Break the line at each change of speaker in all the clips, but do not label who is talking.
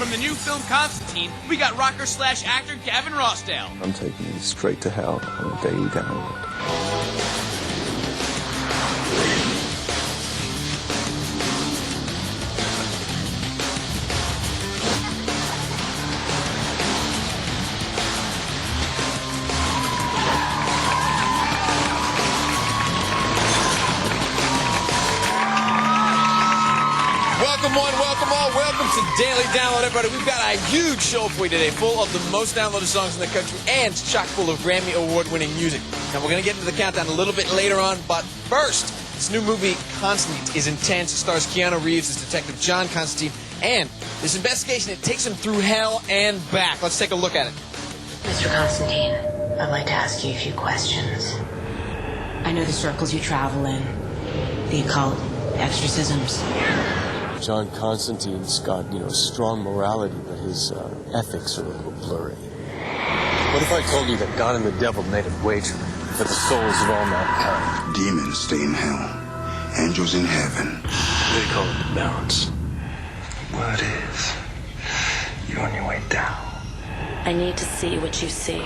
From the new film Constantine, we got rocker/actor Gavin Rossdale.
I'm taking you straight to hell on a daily download.
Welcome all, welcome to Daily Download, everybody. We've got a huge show for you today, full of the most downloaded songs in the country and chock full of Grammy Award-winning music. Now, we're going to get into the countdown a little bit later on, but first, this new movie, Constantine, is intense. It stars Keanu Reeves as Detective John Constantine, and this investigation, it takes him through hell and back. Let's take a look at it.
Mr. Constantine, I'd like to ask you a few questions. I know the circles you travel in, the occult, exorcisms.
John Constantine's got, strong morality, but his ethics are a little blurry. What if I told you that God and the devil made a wager for the souls of all mankind?
Demons stay in hell, angels in heaven.
They call it the balance.
Word is, you're on your way down.
I need to see what you see.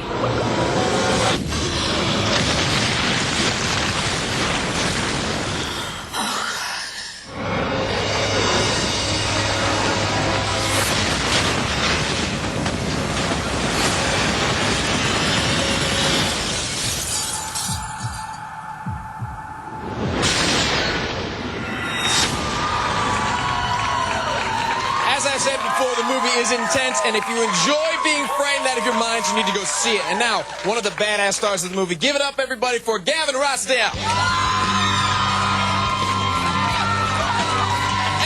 As I said before, the movie is intense, and if you enjoy being frightened out of your mind, you need to go see it. And now, one of the badass stars of the movie. Give it up, everybody, for Gavin Rossdale.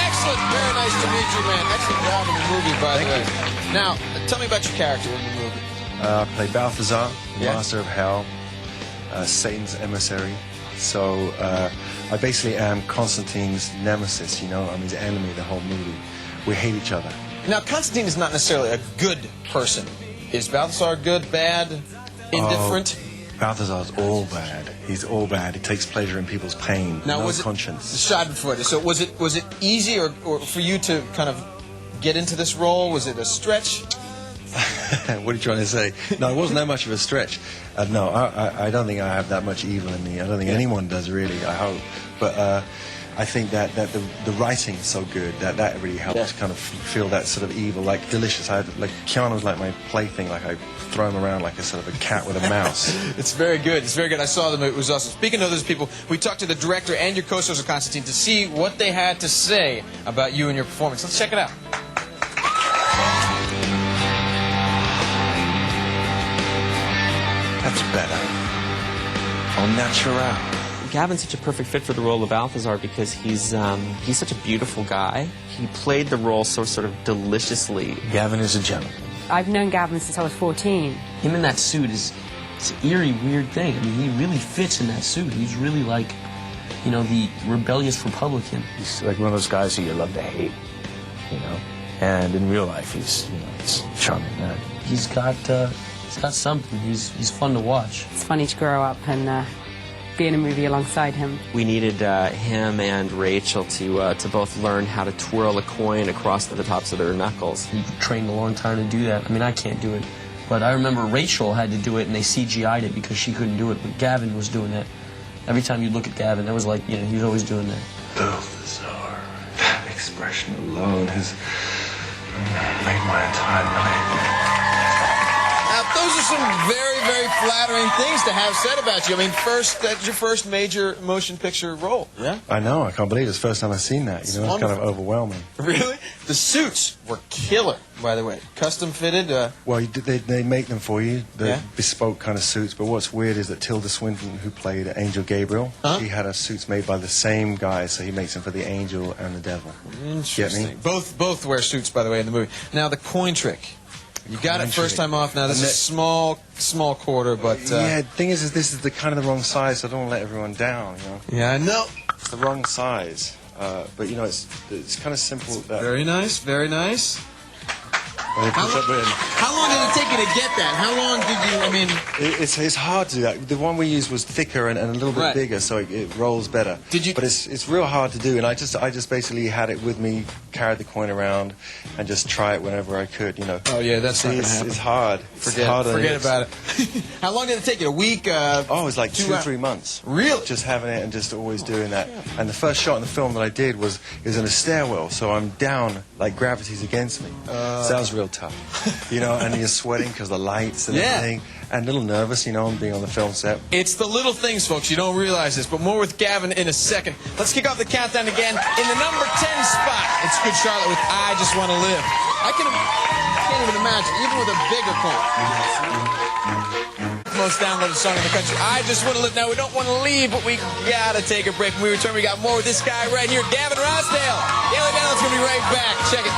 Excellent. Very nice to meet you, man. Excellent job in the movie, by the way. Now, tell me about your character in the movie.
I play Balthazar,
Yeah.
Master of Hell, Satan's emissary. So I basically am Constantine's nemesis, I'm his enemy the whole movie. We hate each other.
Now, Constantine is not necessarily a good person. Is Balthazar good, bad, indifferent?
Balthazar's all bad. He's all bad. He takes pleasure in people's pain.
Now,
no
was
conscience.
It Schadenfreude. So was it easy or for you to kind of get into this role? Was it a stretch?
What are you trying to say? No, it wasn't that much of a stretch. No, I don't think I have that much evil in me. I don't think anyone does, really, I hope. But I think that the writing is so good that really helps kind of feel that sort of evil, like delicious. Keanu's like my plaything, like I throw him around like a sort of a cat with a mouse.
It's very good. It's very good. I saw them. It was awesome. Speaking of those people, we talked to the director and your co-stars of Constantine to see what they had to say about you and your performance. Let's check it out.
That's better. Au natural.
Gavin's such a perfect fit for the role of Balthazar because he's such a beautiful guy. He played the role so sort of deliciously.
Gavin is a gentleman.
I've known Gavin since I was 14.
Him in that suit it's an eerie, weird thing. I mean, he really fits in that suit. He's really like, the rebellious Republican.
He's like one of those guys who you love to hate, And in real life, he's a charming man.
He's got something. He's fun to watch.
It's funny to grow up and be in a movie alongside him.
We needed him and Rachel to both learn how to twirl a coin across the tops of their knuckles.
He trained a long time to do that. I mean, I can't do it. But I remember Rachel had to do it, and they CGI'd it because she couldn't do it. But Gavin was doing that. Every time you look at Gavin, that was like, he was always doing that.
Balthazar. That expression alone has made my entire night.
Now, those are some very, very flattering things to have said about you. I mean, that's your first major motion picture role, yeah?
I know. I can't believe it's the first time I've seen that. It's kind of overwhelming.
Really? The suits were killer, by the way. Custom fitted.
Well, they make them for you, the
Yeah?
bespoke kind of suits. But what's weird is that Tilda Swinton, who played Angel Gabriel, she had her suits made by the same guy, so he makes them for the angel and the devil.
Interesting.
Get me?
Both wear suits, by the way, in the movie. Now, the coin trick. You got it first time off. Now, this is small quarter, but...
yeah, the thing is this is the kind of the wrong size, so I don't want to let everyone down,
Yeah, I know.
It's the wrong size. But, it's kind of simple.
Very nice, very nice.
When they push up in.
How long did it take you to get that? How long did you, I mean...
It's hard to do that. The one we used was thicker and a little bit bigger, so it rolls better. But it's real hard to do, and I just basically had it with me, carried the coin around, and just try it whenever I could, you know.
Oh yeah, that's not gonna happen.
It's hard.
Forget about it. How long did it take you? A week?
It was like 2 or 3 months.
Really?
Just having it and just always doing that. And the first shot in the film that I did was in a stairwell, so I'm down, like gravity's against me. So that was real tough. You know, and you're sweating because the lights and everything. And a little nervous, you know, being on the film set.
It's the little things, folks. You don't realize this, but more with Gavin in a second. Let's kick off the countdown again in the number 10 spot. It's Good Charlotte with I Just Want to Live. I can't even imagine, even with a bigger coin. Most downloaded song in the country. I Just Want to Live. Now, we don't want to leave, but we gotta take a break. When we return, we got more with this guy right here, Gavin Rossdale. Daily Download's gonna be right back. Check it.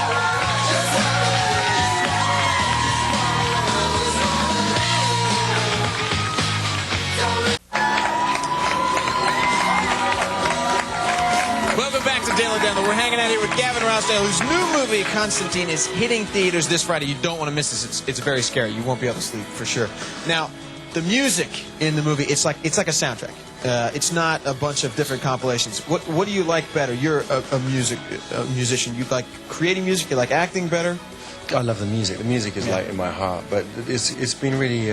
Welcome back to Daily Download. We're hanging out here with Gavin Rossdale, whose new movie, Constantine, is hitting theaters this Friday. You don't want to miss this. It's very scary. You won't be able to sleep, for sure. Now, the music in the movie, it's like a soundtrack. It's not a bunch of different compilations. What do you like better? You're a musician. You like creating music? You like acting better?
I love the music. The music is like in my heart, but it's been really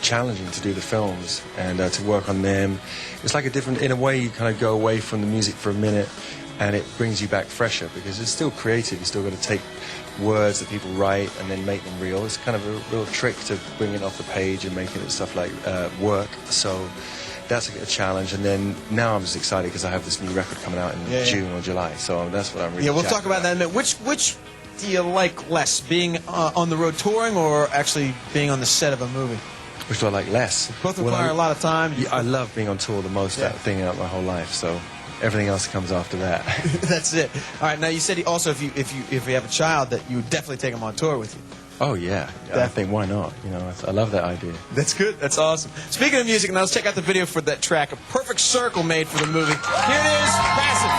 challenging to do the films and to work on them. It's like a different, in a way, you kind of go away from the music for a minute, and it brings you back fresher because it's still creative. You still got to take words that people write and then make them real. It's kind of a real trick to bring it off the page and making it stuff like work. So that's a challenge. And then now I'm just excited because I have this new record coming out in June or July. So that's what I'm really.
Yeah, we'll talk about that in a minute. Which do you like less, being on the road touring or actually being on the set of a movie?
Which do I like less?
Both require a lot of time.
Yeah, I love being on tour the most thing out my whole life. So everything else comes after that.
That's it. All right. Now you said also if you have a child that you would definitely take them on tour with you.
Oh yeah, I think why not? You know, I love that idea.
That's good. That's awesome. Speaking of music, now let's check out the video for that track, A Perfect Circle, made for the movie. Here it is, Passive.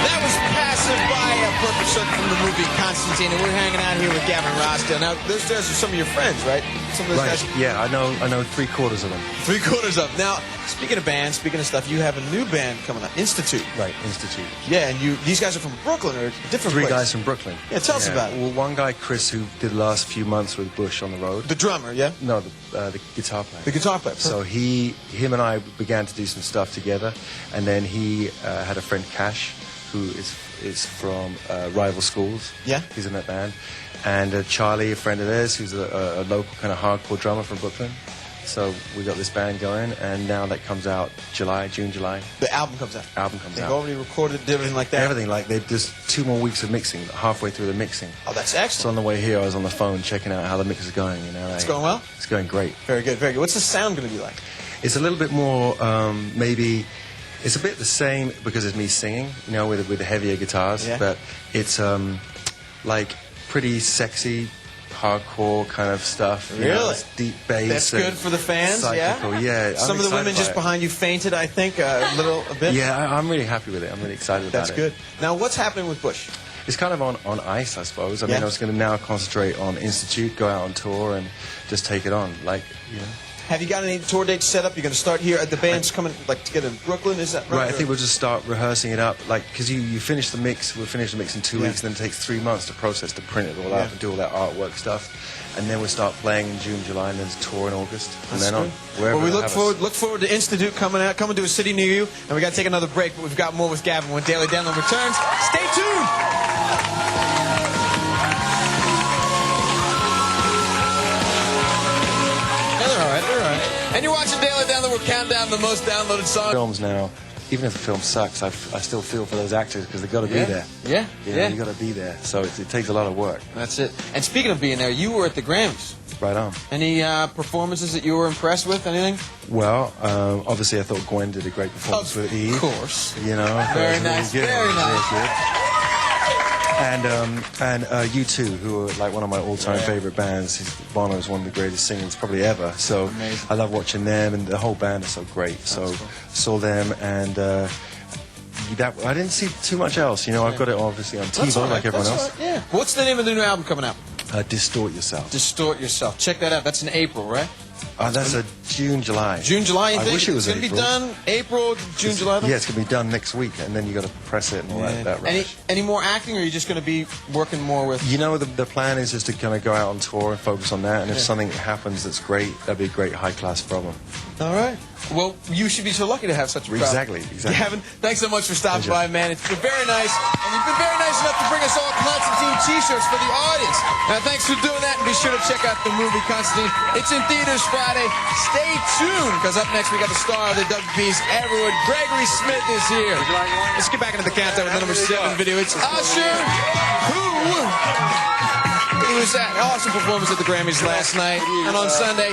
That was Passive by A Perfect Circle from the movie Constantine, and we're hanging out here with Gavin Rossdale. Now, those are some of your friends, right? Some of those guys.
Yeah, I know 3/4 of them.
3/4 of them. Now, speaking of bands, speaking of stuff, you have a new band coming out, Institute.
Right, Institute.
Yeah, and these guys are from Brooklyn or different
Three
places.
guys from Brooklyn.
Yeah, tell us about it.
Well, one guy, Chris, who did the last few months with Bush on the road.
The drummer, yeah?
No, the guitar player.
The guitar player.
So him and I began to do some stuff together, and then he had a friend, Cash, who is from rival schools. Yeah. He's in that band. And Charlie, a friend of theirs, who's a local kind of hardcore drummer from Brooklyn. So we got this band going, and now that comes out June, July.
The album comes out. They've
out.
already recorded everything like that.
Everything like they've just 2 more weeks of mixing. Halfway through the mixing.
Oh, that's excellent.
So on the way here, I was on the phone checking out how the mix is going. You know,
it's going well.
It's going great.
Very good, very good. What's the sound going to be like?
It's a little bit more maybe. It's a bit the same because it's me singing, you know, with the heavier guitars. Yeah. But it's like pretty sexy, hardcore kind of stuff.
Really?
Know, it's deep bass.
That's good for the fans.
Psychical. Yeah.
Some of the women just behind you fainted, I think, a bit.
Yeah, I'm really happy with it. I'm really excited about it.
That's good. Now, what's happening with Bush?
It's kind of on ice, I suppose. I mean, I was going to now concentrate on Institute, go out on tour, and just take it on. Like, you know.
Have you got any tour dates set up? You're going to start here? The band's coming like together in Brooklyn, is that right?
Right, I think we'll just start rehearsing it up, like, because you finish the mix, we'll finish the mix in 2 weeks, and then it takes 3 months to process, to print it all out, and do all that artwork stuff. And then we'll start playing in June, July, and then tour in August, and then on.
Well, we look forward to Institute coming to a city near you, and we got to take another break, but we've got more with Gavin when Daily Download returns. Stay tuned! They're all right. And you're watching Daily Download. We're counting down the most downloaded songs.
Films now, even if the film sucks, I still feel for those actors because they've got to be there.
Yeah.
You got to be there. So it takes a lot of work.
That's it. And speaking of being there, you were at the Grammys.
Right on.
Any performances that you were impressed with? Anything?
Well, obviously I thought Gwen did a great performance with Eve.
Of course.
You know.
Very nice.
Really
very nice.
Really good. And U2, who are like one of my all-time favorite bands. Bono is one of the greatest singers probably ever. So
amazing.
I love watching them, and the whole band is so great. That's so cool. Saw them, and I didn't see too much else. You know, I've got it obviously on TiVo like everyone else.
Right, yeah. What's the name of the new album coming out?
Distort Yourself.
Distort Yourself. Check that out. That's in April, right?
That's a June, July.
June, July.
I wish it was
going to be
April.
done April, June, July.
Yeah, it's going to be done next week, and then you got to press it and all that rush.
Any more acting, or are you just going to be working more with?
You know, the plan is just to kind of go out on tour and focus on that. And if something happens that's great, that'd be a great high class problem.
All right. Well, you should be so lucky to have such a crowd.
Exactly.
Gavin, thanks so much for stopping by, man. It's been very nice, and you've been very nice enough to bring us all Constantine T-shirts for the audience. Now, thanks for doing that, and be sure to check out the movie Constantine. It's in theaters Friday. Stay tuned, because up next we got the star of the WB's Everwood. Gregory Smith is here. Let's get back into the countdown with the number 7 video. It's Usher, who was at awesome performance at the Grammys last night, and on Sunday.